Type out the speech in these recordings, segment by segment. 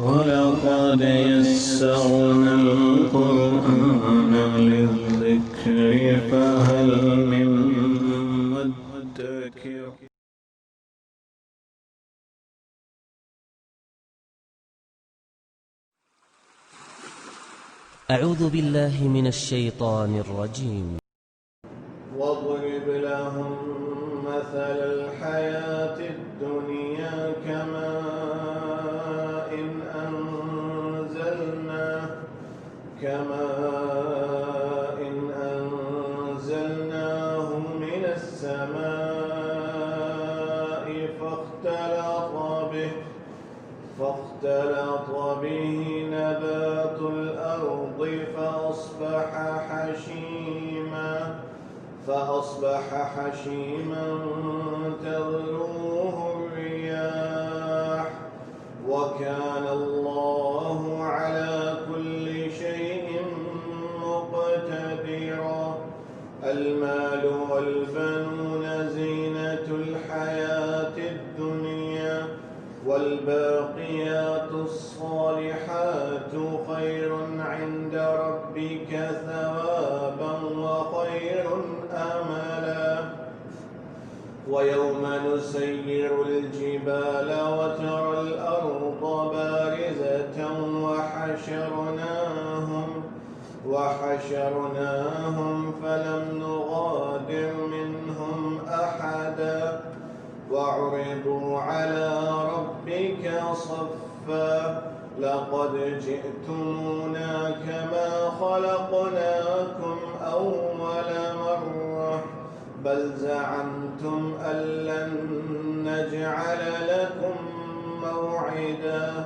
ولقد يسرنا القرآن للذكر فهل من مدكر. أعوذ بالله من الشيطان الرجيم. واضرب لهم مثل الحياة الدنيا كماء أنزلناه من السماء فاختلط به نبات الأرض فأصبح حشيما تذروه الرياح وكان الله على كل شيء مقتدرا. المال والبنون زينة الحياة الدنيا والباقيات الصالحات خير عند ربك ثوابا وخير أملا. ويوم نسير الجبال وترى الأرض بارزة وحشرناهم فلم نغادر منهم أحدا وعرضوا على ربك صفا لقد جئتمونا كما خلقناكم أول مرة بل زعمتم أن لن نجعل لكم موعدا.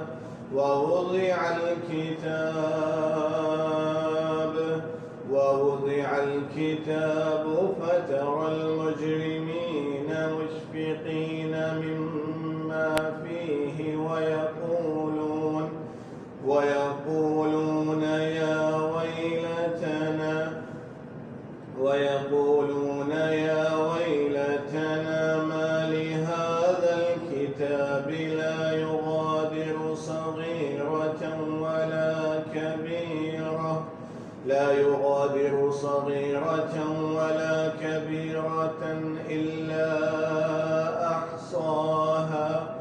ووضع الكتاب فترى المجرمين مشفقين مما فيه ويقولون يا ويلتنا ما لهذا الكتاب لا يغادر صغيرة ولا كبيرة إلا أحصاها